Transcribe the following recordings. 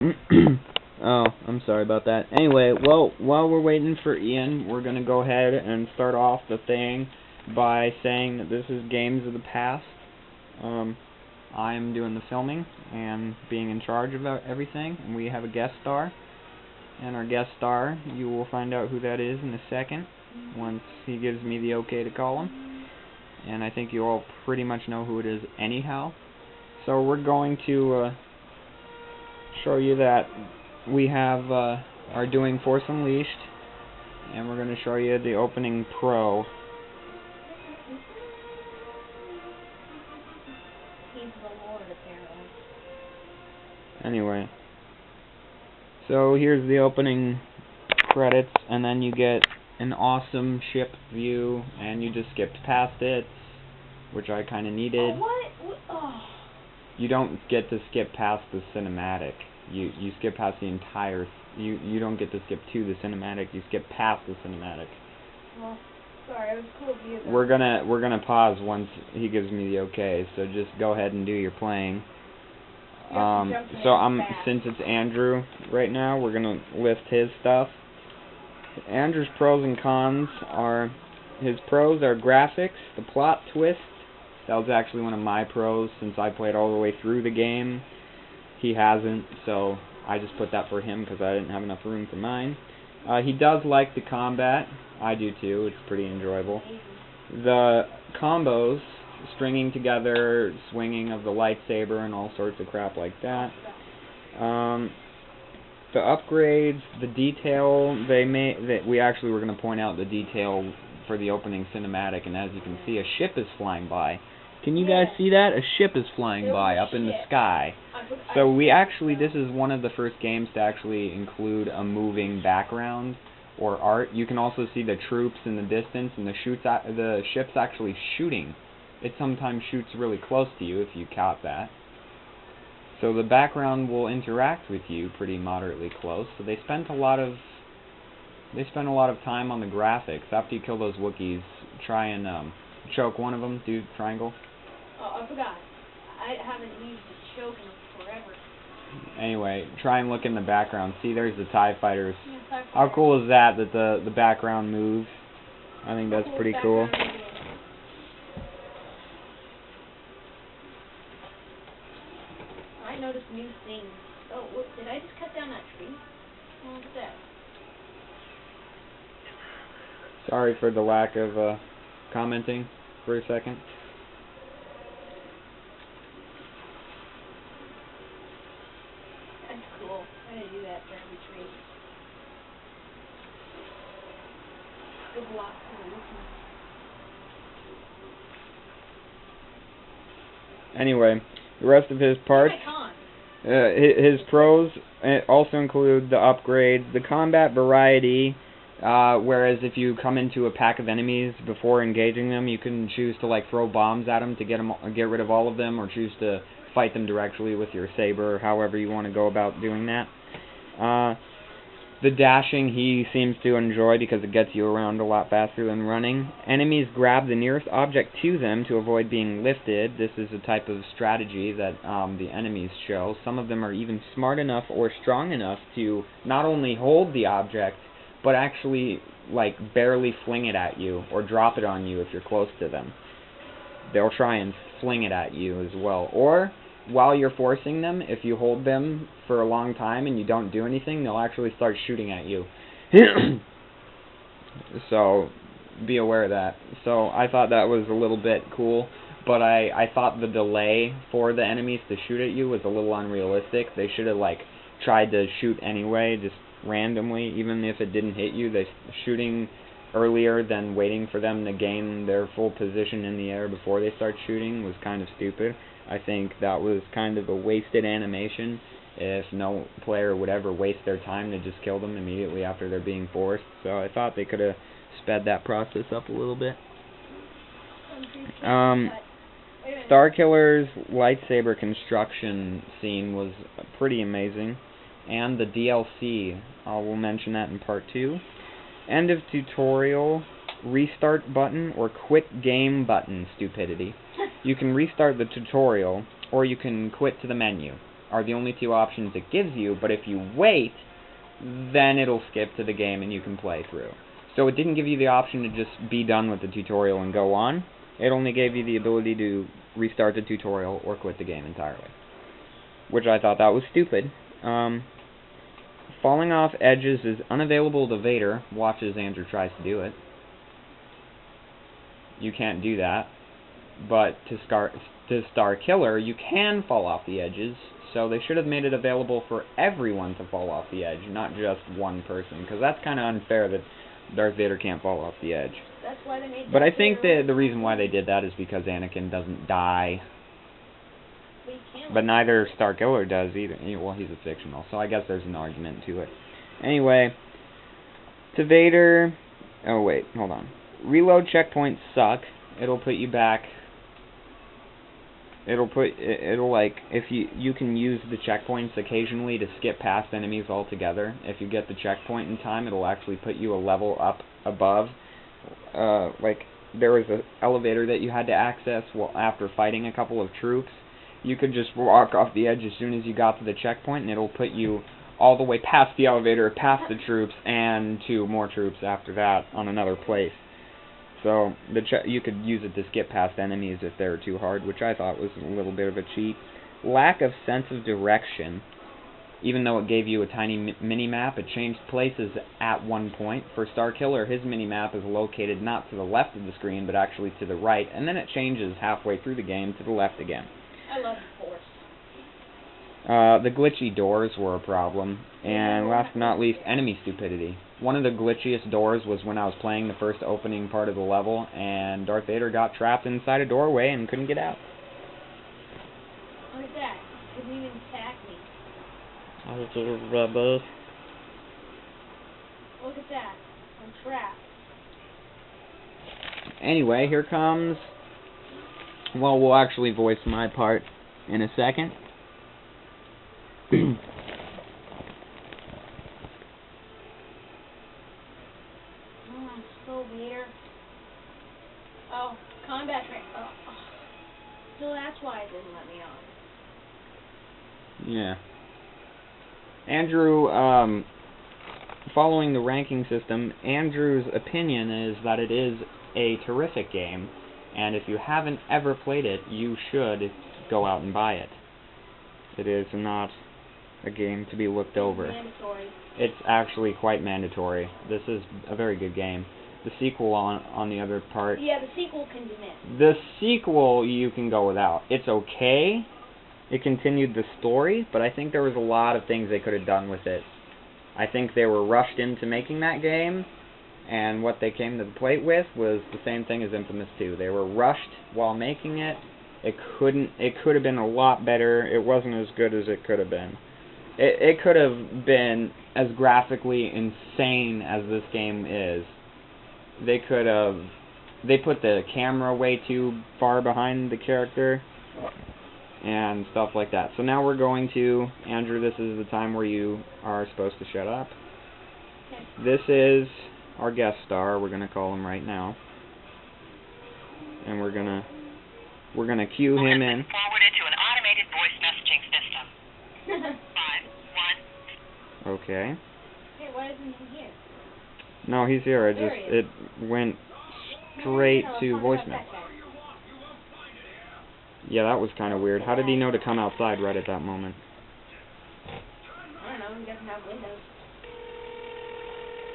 Oh, I'm sorry about that. Anyway, well, while we're waiting for Ian, we're gonna go ahead and start off the thing by saying that this is Games of the Past. I'm doing the filming and being in charge of everything, and we have a guest star. And our guest star, you will find out who that is in a second, once he gives me the okay to call him. And I think you all pretty much know who it is anyhow. So we're going to show you that we have are doing Force Unleashed, and we're going to show you the opening pro. He's the Lord, apparently. Anyway, so here's the opening credits, and then you get an awesome ship view, and you just skipped past it, which I kind of needed. Oh, what? Oh. You don't get to skip past the cinematic. You skip past the entire. You don't get to skip to the cinematic. You skip past the cinematic. Well, sorry, it was cool of you. We're gonna pause once he gives me the okay. So just go ahead and do your playing. Since it's Andrew right now, we're gonna list his stuff. Andrew's pros and cons are, his pros are graphics, the plot twist. That was actually one of my pros since I played all the way through the game. He hasn't, so I just put that for him because I didn't have enough room for mine. He does like the combat. I do too. It's pretty enjoyable. The combos, stringing together, swinging of the lightsaber, and all sorts of crap like that. The upgrades, the detail, we actually were going to point out the detail for the opening cinematic, and as you can see, a ship is flying by. Can you guys see that? A ship is flying by up in the sky. So this is one of the first games to actually include a moving background or art. You can also see the troops in the distance, and the ship's actually shooting. It sometimes shoots really close to you if you caught that. So the background will interact with you pretty moderately close. So they spent a lot of time on the graphics. After you kill those Wookiees, try and choke one of them. Do triangle. Oh, I forgot. I haven't used the choke in forever. Anyway, try and look in the background. See, there's the TIE fighters. Yeah, TIE fighters. How cool is that the background moves? I think that's pretty cool. I noticed new things. Oh, what, did I just cut down that tree? Oh, look at that. Sorry for the lack of commenting for a second. That's cool. I gotta do that for every tree. Good luck to the listeners. Anyway, the rest of his parts, his pros also include the upgrades, the combat variety. Whereas if you come into a pack of enemies before engaging them, you can choose to like throw bombs at them to get rid of all of them, or choose to fight them directly with your saber, or however you want to go about doing that. The dashing he seems to enjoy because it gets you around a lot faster than running. Enemies grab the nearest object to them to avoid being lifted. This is a type of strategy that the enemies show. Some of them are even smart enough or strong enough to not only hold the object, but actually like barely fling it at you or drop it on you if you're close to them. They'll try and fling it at you as well. Or while you're forcing them, if you hold them for a long time and you don't do anything, they'll actually start shooting at you. So be aware of that. So I thought that was a little bit cool, but I thought the delay for the enemies to shoot at you was a little unrealistic. They should have like tried to shoot anyway, just randomly, even if it didn't hit you. They shooting earlier than waiting for them to gain their full position in the air before they start shooting was kind of stupid. I think that was kind of a wasted animation if no player would ever waste their time to just kill them immediately after they're being forced. So I thought they could have sped that process up a little bit. Starkiller's lightsaber construction scene was pretty amazing. And the DLC, we'll mention that in part 2. End of tutorial, restart button, or quit game button stupidity. You can restart the tutorial, or you can quit to the menu. are the only two options it gives you, but if you wait, then it'll skip to the game and you can play through. So it didn't give you the option to just be done with the tutorial and go on. It only gave you the ability to restart the tutorial or quit the game entirely, which I thought that was stupid. Falling off edges is unavailable to Vader. Watch as Andrew tries to do it. You can't do that. But to Star Killer, you can fall off the edges, so they should have made it available for everyone to fall off the edge, not just one person, because that's kind of unfair that Darth Vader can't fall off the edge. That's why they made. But I think the reason why they did that is because Anakin doesn't die. But neither Star Killer does either. Well, he's a fictional, so I guess there's an argument to it. Anyway, to Vader. Oh wait, hold on. Reload checkpoints suck. It'll put you back. It'll like, if you can use the checkpoints occasionally to skip past enemies altogether. If you get the checkpoint in time, it'll actually put you a level up above. Like there was an elevator that you had to access after fighting a couple of troops. You could just walk off the edge as soon as you got to the checkpoint, and it'll put you all the way past the elevator, past the troops, and to more troops after that on another place. So you could use it to skip past enemies if they were too hard, which I thought was a little bit of a cheat. Lack of sense of direction. Even though it gave you a tiny mini-map, it changed places at one point. For Star Killer, his mini-map is located not to the left of the screen, but actually to the right, and then it changes halfway through the game to the left again. I love the Force. The glitchy doors were a problem, and last but not least, enemy stupidity. One of the glitchiest doors was when I was playing the first opening part of the level, and Darth Vader got trapped inside a doorway and couldn't get out. Look at that. He couldn't even attack me. Look at that. I'm trapped. Anyway, here comes... Well, we'll actually voice my part in a second. So weird. Oh, combat train. Oh. So that's why it didn't let me on. Yeah. Andrew, following the ranking system, Andrew's opinion is that it is a terrific game, and if you haven't ever played it, you should go out and buy it. It is not a game to be looked over. Mandatory. It's actually quite mandatory. This is a very good game. The sequel, on the other part... Yeah, the sequel can be missed. The sequel you can go without. It's okay. It continued the story, but I think there was a lot of things they could have done with it. I think they were rushed into making that game, and what they came to the plate with was the same thing as Infamous 2. They were rushed while making it. It could have been a lot better. It wasn't as good as it could have been. It could have been as graphically insane as this game is. They put the camera way too far behind the character and stuff like that. So now we're going to, Andrew, this is the time where you are supposed to shut up. Okay. This is our guest star, we're going to call him right now. And we're going to cue him in. Forwarded to an automated voice messaging system. 5, 1. Okay. Hey, why isn't he here? No, he's here. It went straight to voicemail. That guy. Yeah, that was kind of weird. How did he know to come outside right at that moment? I don't know, he doesn't have Windows.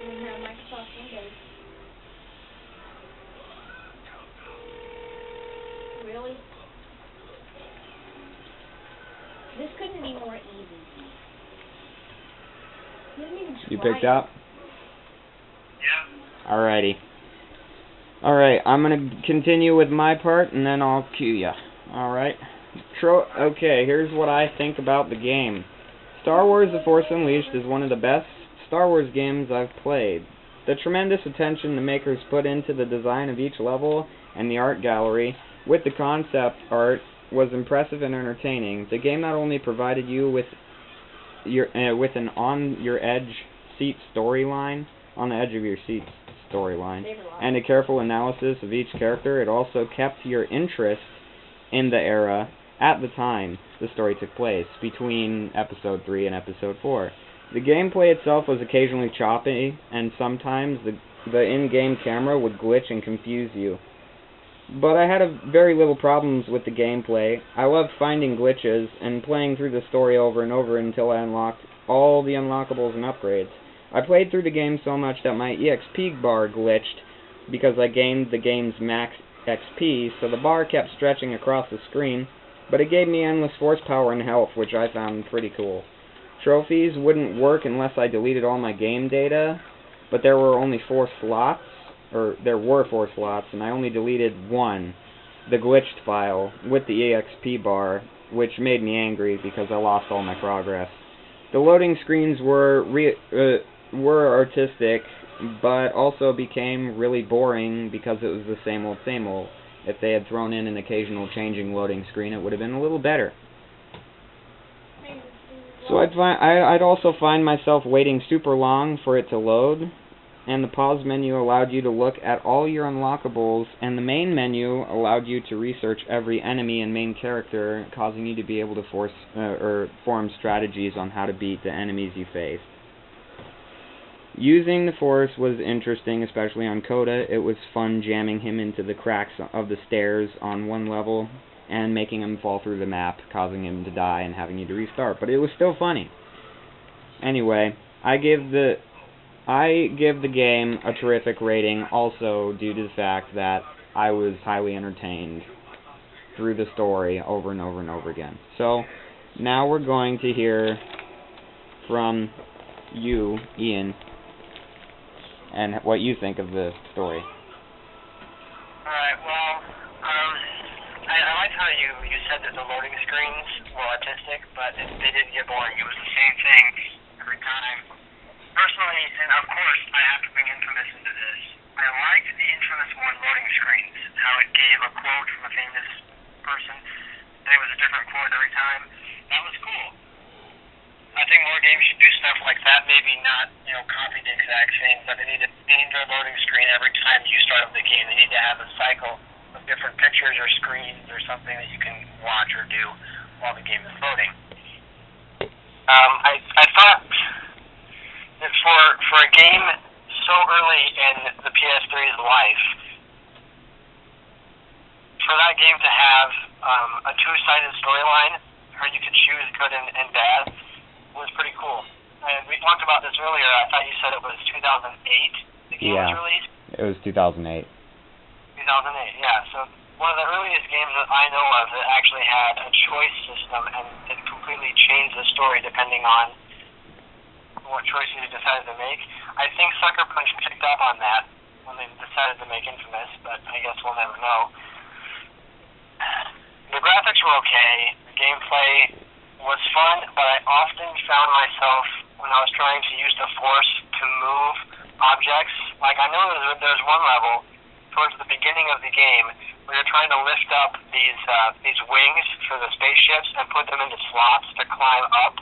He doesn't have Microsoft Windows. Really? This couldn't be more easy. He didn't even You try picked it. up? Yeah. Alrighty. Alright, I'm going to continue with my part, and then I'll cue ya. Alright? Okay, here's what I think about the game. Star Wars The Force Unleashed is one of the best Star Wars games I've played. The tremendous attention the makers put into the design of each level and the art gallery, with the concept art, was impressive and entertaining. The game not only provided you with an on-your-edge seat storyline, on the edge of your seat storyline, and a careful analysis of each character, it also kept your interest in the era at the time the story took place, between Episode 3 and Episode 4. The gameplay itself was occasionally choppy, and sometimes the in-game camera would glitch and confuse you. But I had very little problems with the gameplay. I loved finding glitches and playing through the story over and over until I unlocked all the unlockables and upgrades. I played through the game so much that my EXP bar glitched because I gained the game's max XP, so the bar kept stretching across the screen, but it gave me endless force power and health, which I found pretty cool. Trophies wouldn't work unless I deleted all my game data, but there were only 4 slots, and I only deleted one, the glitched file, with the EXP bar, which made me angry because I lost all my progress. The loading screens were artistic, but also became really boring because it was the same old, same old. If they had thrown in an occasional changing loading screen, it would have been a little better. So I'd also find myself waiting super long for it to load, and the pause menu allowed you to look at all your unlockables, and the main menu allowed you to research every enemy and main character, causing you to be able to form strategies on how to beat the enemies you face. Using the Force was interesting, especially on Coda. It was fun jamming him into the cracks of the stairs on one level and making him fall through the map, causing him to die and having you to restart. But it was still funny. Anyway, I give the game a terrific rating, also due to the fact that I was highly entertained through the story over and over and over again. So, now we're going to hear from you, Ian, and what you think of the story. Alright, well, I like how you said that the loading screens were artistic, but they didn't get boring. It was the same thing every time. Personally, and of course, I have to bring Infamous into this, I liked the Infamous 1 loading screens, how it gave a quote from a famous person, and it was a different quote every time. That was cool. I think more games should do stuff like that, maybe not, copy the exact same, but they need a loading screen every time you start up the game. They need to have a cycle of different pictures or screens or something that you can watch or do while the game is loading. I thought that for a game so early in the PS3's life, for that game to have a two-sided storyline where you could choose good and bad was pretty cool. And we talked about this earlier. I thought you said it was 2008 the game was released? It was 2008. 2008, yeah. So one of the earliest games that I know of that actually had a choice system, and it completely changed the story depending on what choices you decided to make. I think Sucker Punch picked up on that when they decided to make Infamous, but I guess we'll never know. The graphics were okay. The gameplay was fun, but I often found myself, when I was trying to use the Force to move objects, like I know there's one level towards the beginning of the game where you're trying to lift up these wings for the spaceships and put them into slots to climb up.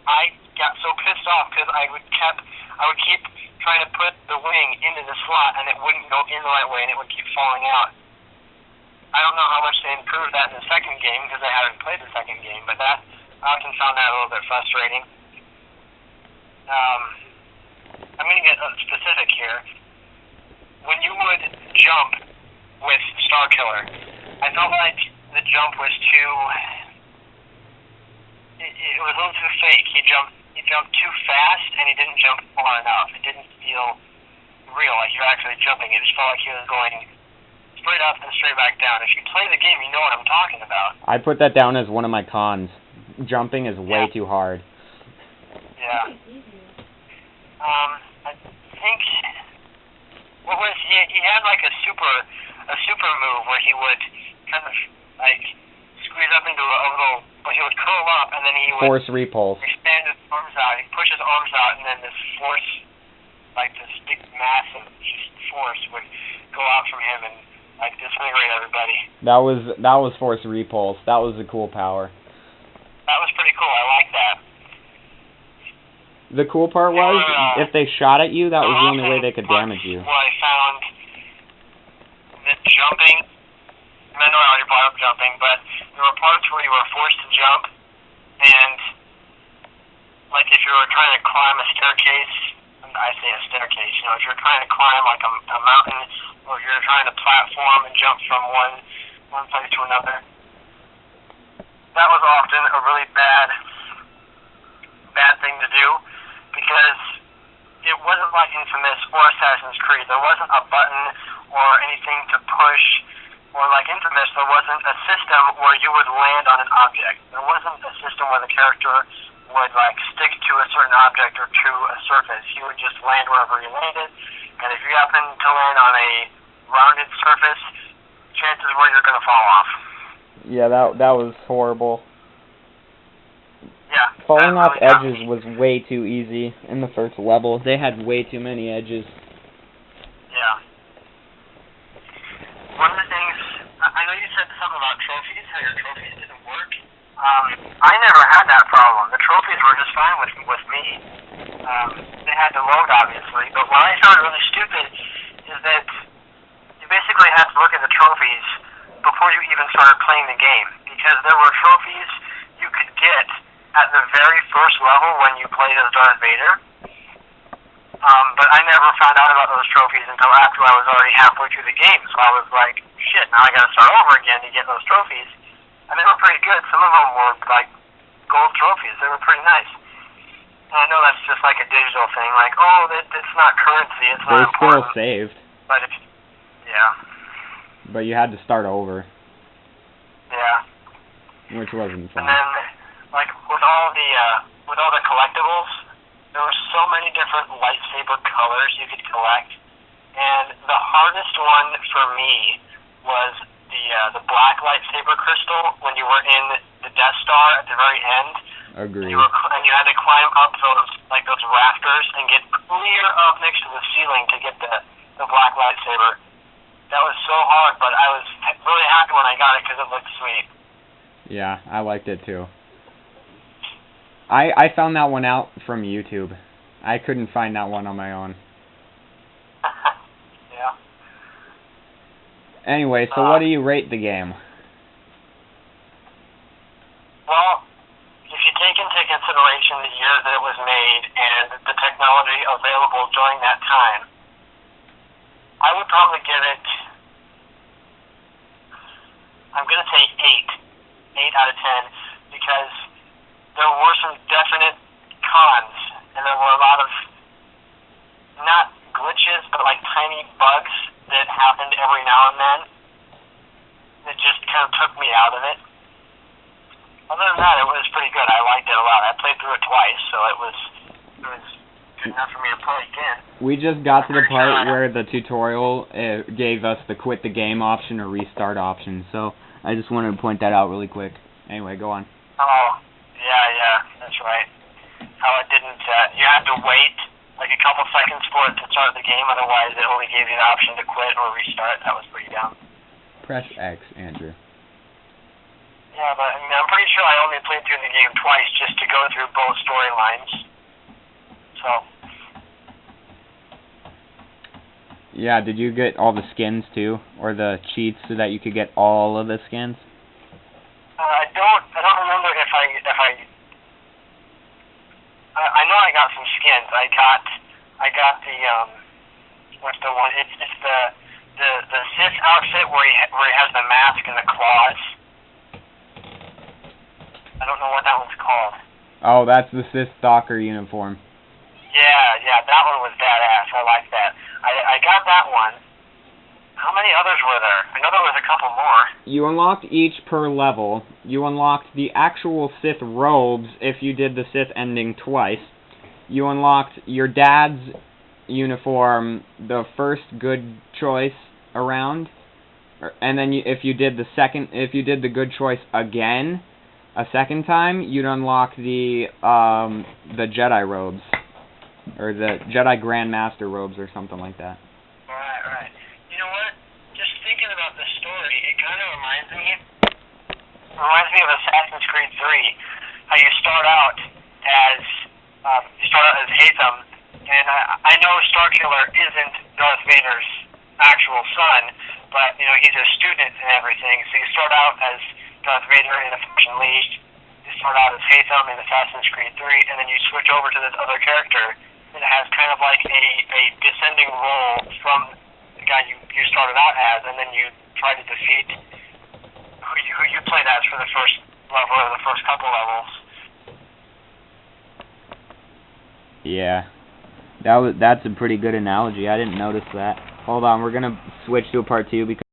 I got so pissed off because I would keep trying to put the wing into the slot and it wouldn't go in the right way and it would keep falling out. I don't know how much they improved that in the second game because I haven't played the second game, but I often found that a little bit frustrating. I'm going to get specific here. When you would jump with Star Killer, I felt like the jump was too... It was a little too fake. He jumped too fast, and he didn't jump far enough. It didn't feel real, like you're actually jumping. It just felt like he was going straight up and straight back down. If you play the game, you know what I'm talking about. I put that down as one of my cons. Jumping is way too hard. Yeah. I think what was he had like a super move where he would kind of like squeeze up into a little, but he would curl up and then he would Force repulse. Expand his arms out. He push his arms out and then this force, like this big massive force would go out from him and like disintegrate everybody. That was Force repulse. That was a cool power. That was pretty cool. I like that. The cool part was, if they shot at you, that was the only way they could damage you. Well, I found that jumping, I know I already brought up jumping, but there were parts where you were forced to jump, and like if you were trying to climb a staircase, I say a staircase, you know, if you're trying to climb like a mountain, or if you're trying to platform and jump from one place to another, that was often a really bad thing to do, because it wasn't like Infamous or Assassin's Creed. There wasn't a button or anything to push, or like Infamous, there wasn't a system where you would land on an object. There wasn't a system where the character would like stick to a certain object or to a surface. He would just land wherever he landed, and if you happen to land on a rounded surface, chances were you're going to fall off. Yeah, that was horrible. Yeah. Falling off really edges was way too easy in the first level. They had way too many edges. Yeah. One of the things, I know you said something about trophies, how your trophies didn't work. I never had that problem. The trophies were just fine with me. They had to load, obviously, but what I found really stupid is that you basically had to look at the trophies before you even started playing the game, because there were trophies you could get at the very first level when you played as Darth Vader. But I never found out about those trophies until after I was already halfway through the game, so I was like, shit, now I gotta start over again to get those trophies. And they were pretty good. Some of them were like gold trophies. They were pretty nice. And I know that's just like a digital thing, like, oh, it's not currency, it's not important. They still saved. But it's, yeah. But you had to start over. Yeah. Which wasn't fun. And then, like, with all the collectibles, there were so many different lightsaber colors you could collect, and the hardest one for me was the black lightsaber crystal when you were in the Death Star at the very end. Agreed. And you had to climb up those rafters and get clear up next to the ceiling to get the black lightsaber. That was so hard, but I was really happy when I got it because it looked sweet. Yeah, I liked it too. I found that one out from YouTube. I couldn't find that one on my own. Yeah. Anyway, so what do you rate the game? Well, if you take into consideration the year that it was made and the technology available during that time, I would probably give it, I'm going to say 8 out of 10, because there were some definite cons, and there were a lot of, not glitches, but like tiny bugs that happened every now and then that just kind of took me out of it. Other than that, it was pretty good. I liked it a lot. I played through it twice, so it was good enough for me to play again. We just got to the part where the tutorial gave us the quit the game option or restart option, so I just wanted to point that out really quick. Anyway, go on. Oh, yeah, that's right. How it didn't, you had to wait like a couple seconds for it to start the game, otherwise it only gave you the option to quit or restart. That was pretty dumb. Press X, Andrew. Yeah, but I mean, I'm pretty sure I only played through the game twice just to go through both storylines. So. Yeah, did you get all the skins too, or the cheats so that you could get all of the skins? I don't remember if I know I got some skins. I got the what's the one? It's the Sith outfit where he has the mask and the claws. I don't know what that one's called. Oh, that's the Sith Stalker uniform. Yeah, that one was badass. I like that. I got that one. How many others were there? I know there was a couple more. You unlocked each per level. You unlocked the actual Sith robes if you did the Sith ending twice. You unlocked your dad's uniform the first good choice around, and then if you did the good choice again a second time, you'd unlock the Jedi robes, or the Jedi Grand Master robes, or something like that. Right. You know what? Just thinking about the story, it kind of reminds me of Assassin's Creed 3. How you start out as Haytham, and I know Starkiller isn't Darth Vader's actual son, but you know he's a student and everything. So you start out as Darth Vader in Force Unleashed. You start out as Haytham in Assassin's Creed 3, and then you switch over to this other character that has kind of like a descending role from the guy you started out as, and then you try to defeat who you played as for the first level or the first couple levels. Yeah. That's a pretty good analogy. I didn't notice that. Hold on, we're gonna switch to a part 2 because